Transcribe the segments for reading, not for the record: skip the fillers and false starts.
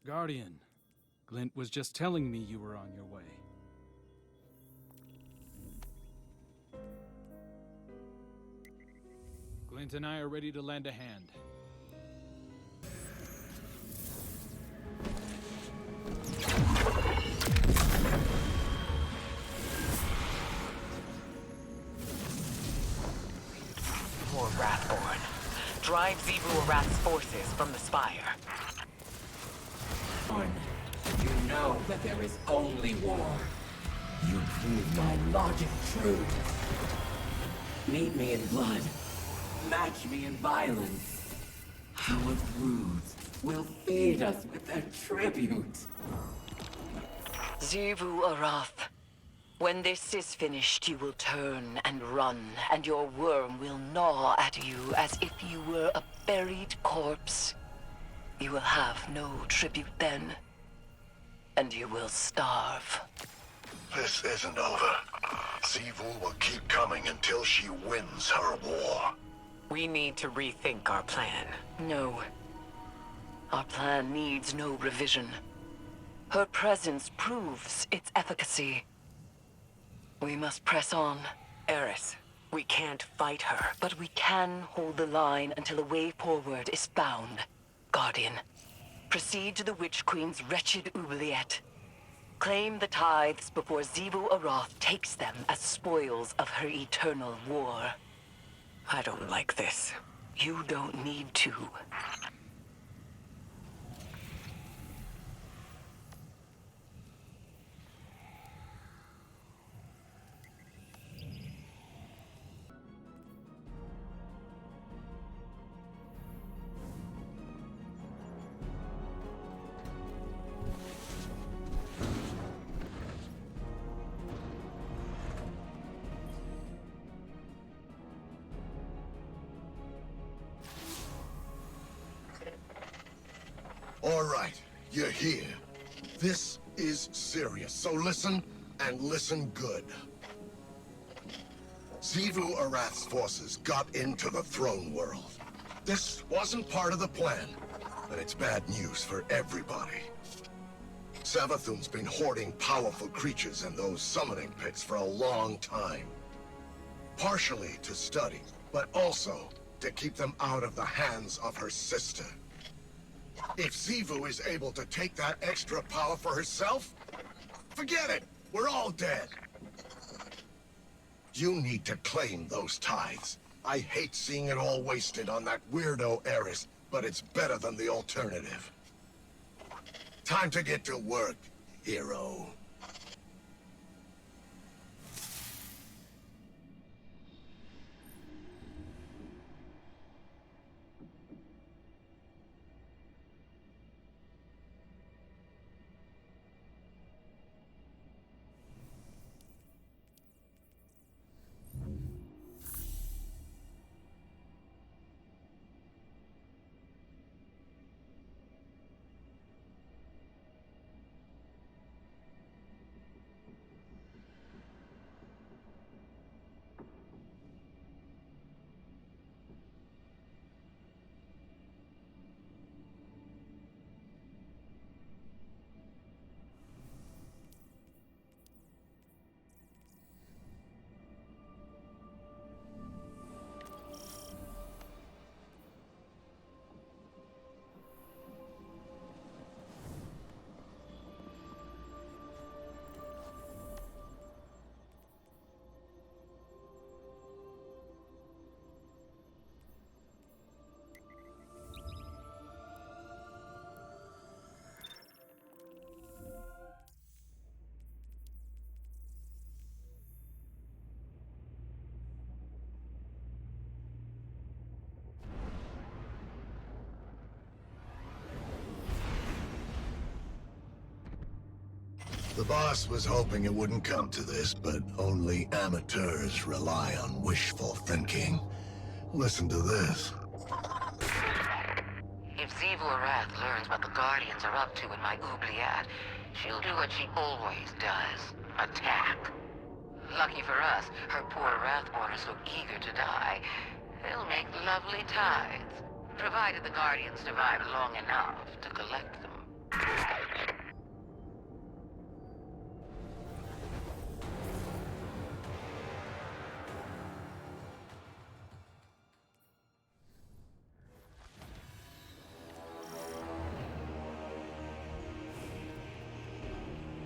Guardian, Glint was just telling me you were on your way. Glint and I are ready to lend a hand. For Wrathborn. Drive Xivu Arath's forces from the spire. You know that there is only war. You prove my logic true. Meet me in blood. Match me in violence. Our broods will feed us with their tribute. Xivu Arath. When this is finished, you will turn and run, and your worm will gnaw at you as if you were a buried corpse. You will have no tribute then, and you will starve. This isn't over. Xivu will keep coming until she wins her war. We need to rethink our plan. No. Our plan needs no revision. Her presence proves its efficacy. We must press on. Eris, we can't fight her. But we can hold the line until a way forward is found. Guardian, proceed to the Witch Queen's wretched oubliette. Claim the tithes before Xivu Arath takes them as spoils of her eternal war. I don't like this. You don't need to. All right, you're here. This is serious, so listen, and listen good. Xivu Arath's forces got into the throne world. This wasn't part of the plan, but it's bad news for everybody. Savathun's been hoarding powerful creatures in those summoning pits for a long time. Partially to study, but also to keep them out of the hands of her sister. If Xivu is able to take that extra power for herself, forget it! We're all dead! You need to claim those tithes. I hate seeing it all wasted on that weirdo Eris, but it's better than the alternative. Time to get to work, hero. The boss was hoping it wouldn't come to this, but only amateurs rely on wishful thinking. Listen to this. If Xivu Arath learns what the Guardians are up to in my oubliette, she'll do what she always does. Attack. Lucky for us, her poor Wrathborn are so eager to die. They'll make lovely tithes, provided the Guardians survive long enough to collect them.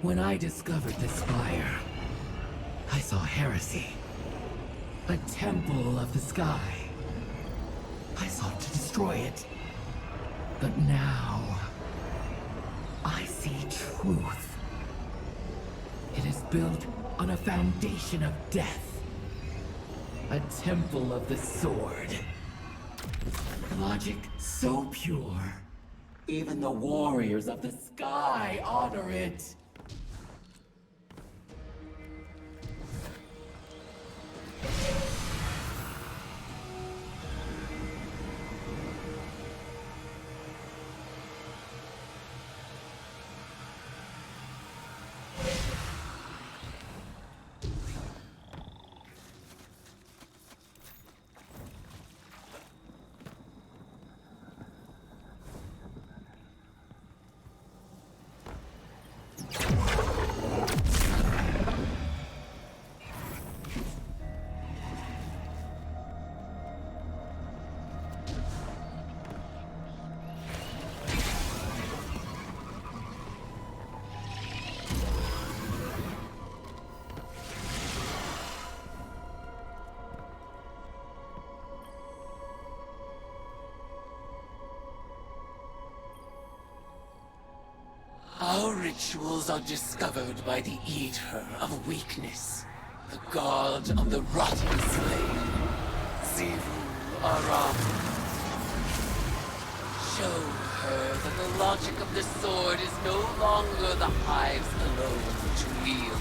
When I discovered this fire, I saw heresy. A temple of the sky. I sought to destroy it. But now, I see truth. It is built on a foundation of death. A temple of the sword. Logic so pure, even the warriors of the sky honor it. Our rituals are discovered by the Eater of Weakness, the god of the rotting slain, Xivu Arath. Show her that the logic of the sword is no longer the hive's alone to wield.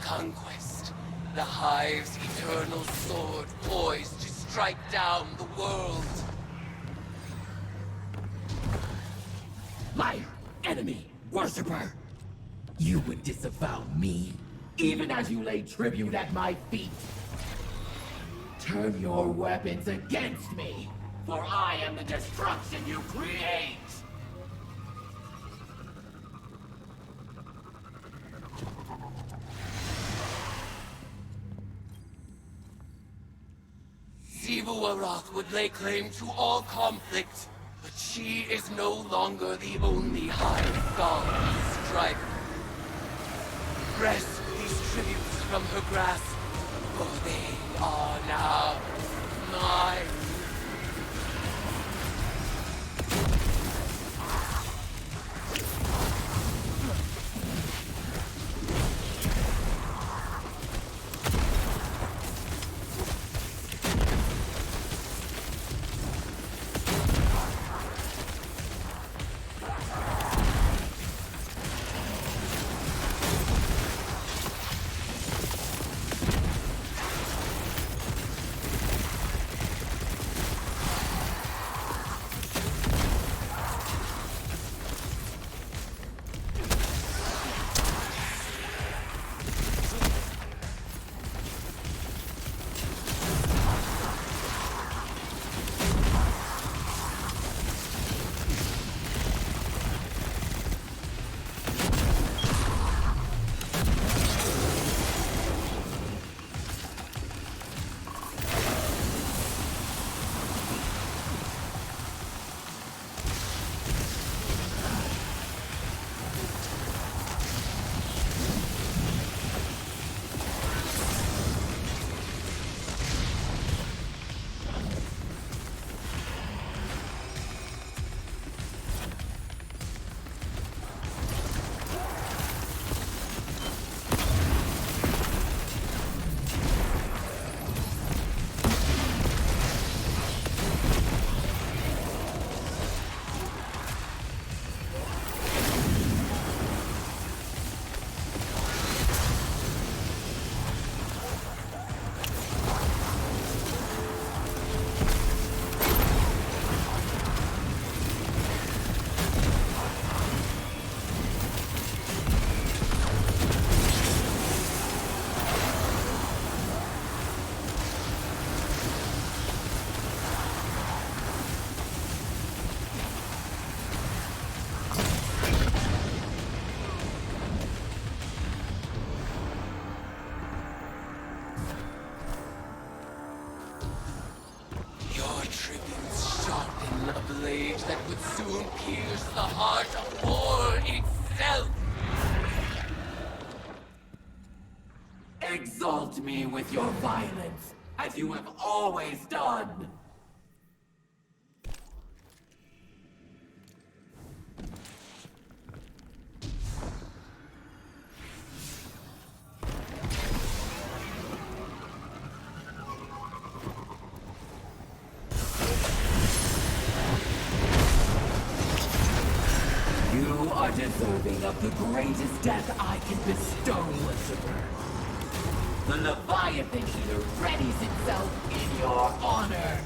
conquest. The Hive's eternal sword poised to strike down the world. My enemy, worshipper! You would disavow me, even as you lay tribute at my feet. Turn your weapons against me, for I am the destruction you create! Xivu Arath would lay claim to all conflict, but she is no longer the only Hive god of strife. Wrest these tributes from her grasp, for they are now mine. That would soon pierce the heart of war itself! Exalt me with your violence, as you have always done! You are deserving of the greatest death I can bestow, Worshipper. The Leviathan Eater readies itself in your honor.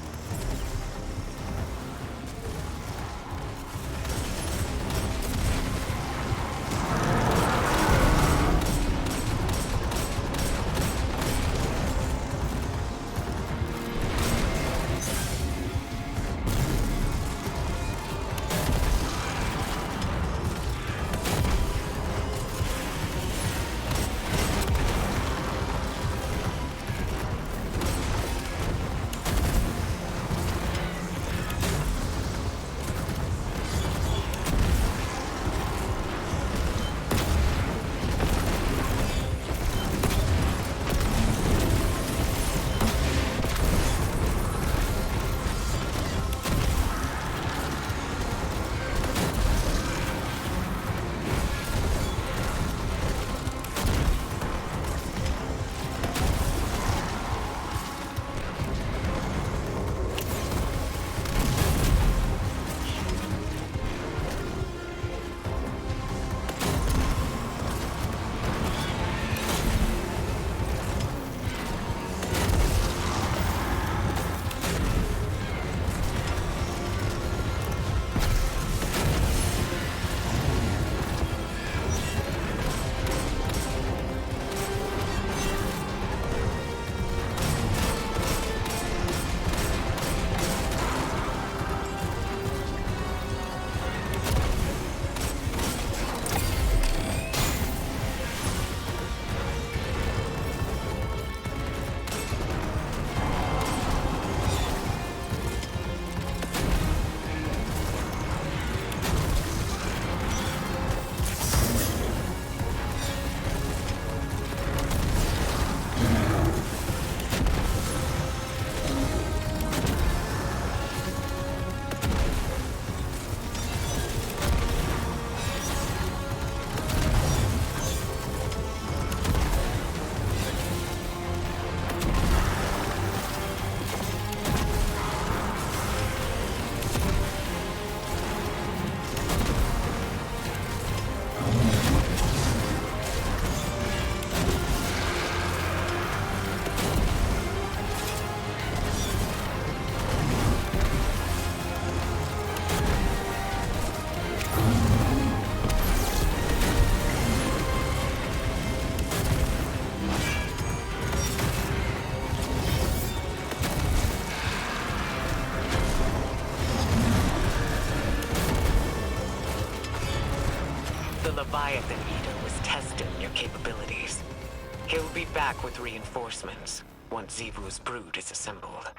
He'll be back with reinforcements once Xivu's brood is assembled.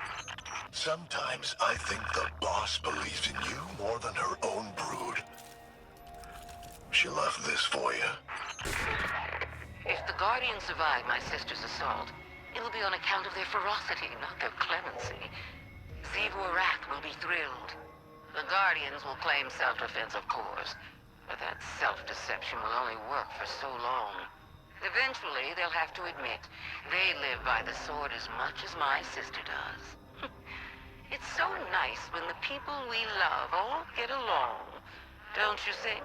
Sometimes I think the boss believes in you more than her own brood. She left this for you. If the Guardians survive my sister's assault, it'll be on account of their ferocity, not their clemency. Xivu Arath will be thrilled. The Guardians will claim self-defense, of course, but that self-deception will only work for so long. Eventually, they'll have to admit they live by the sword as much as my sister does. It's so nice when the people we love all get along, don't you think?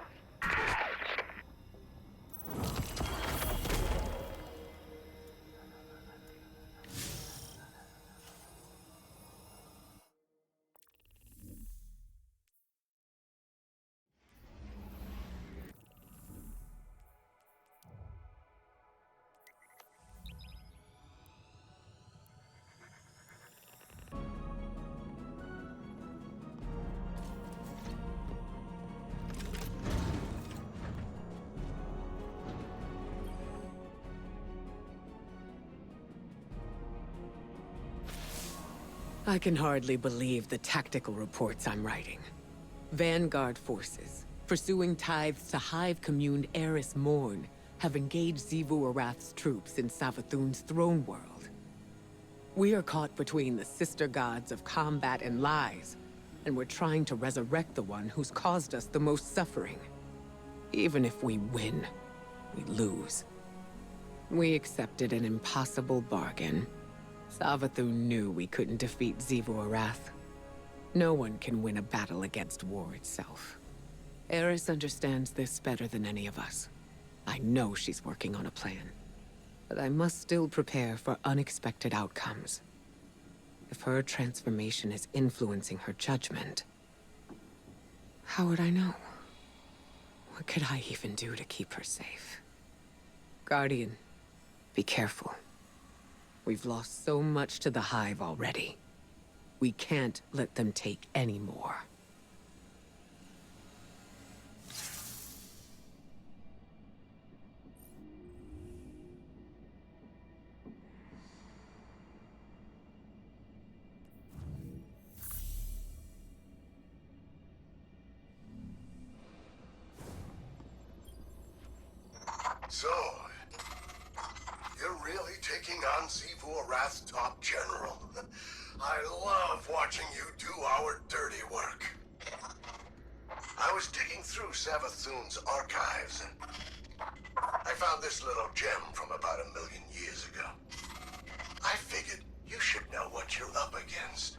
I can hardly believe the tactical reports I'm writing. Vanguard forces, pursuing tithes to Hive Commune Eris Morn, have engaged Xivu Arath's troops in Savathun's throne world. We are caught between the sister gods of combat and lies, and we're trying to resurrect the one who's caused us the most suffering. Even if we win, we lose. We accepted an impossible bargain. Savathun knew we couldn't defeat Xivu Arath. No one can win a battle against war itself. Eris understands this better than any of us. I know she's working on a plan. But I must still prepare for unexpected outcomes. If her transformation is influencing her judgment, how would I know? What could I even do to keep her safe? Guardian, be careful. We've lost so much to the Hive already. We can't let them take any more. So, you're really taking on Xivu Arath's top general. I love watching you do our dirty work. I was digging through Savathun's archives, and I found this little gem from about 1 million years ago. I figured you should know what you're up against.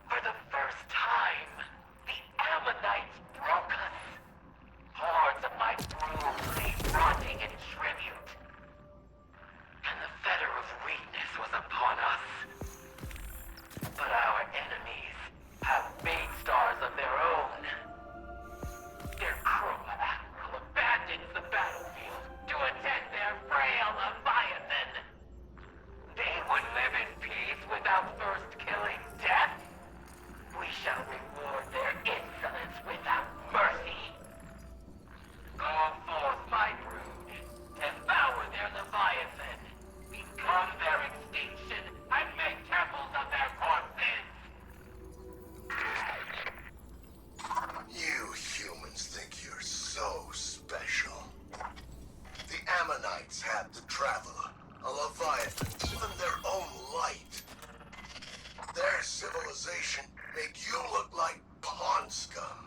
For the first time, the Ammonites broke us. Hordes of my brood lay rotting in tribute. And the fetter of weakness was upon us. But our enemies have made stars of their own. Their Chroma Admiral abandons the battlefield to attend their frail Leviathan. They would live in peace without first killing death. We shall reward their insolence without mercy. Go forth, my brood. Devour their Leviathan. Become their extinction and make temples of their corpses. You humans think you're so special. The Ammonites had the Traveler, a Leviathan, even their own light. Their civilization made you look like pawn scum.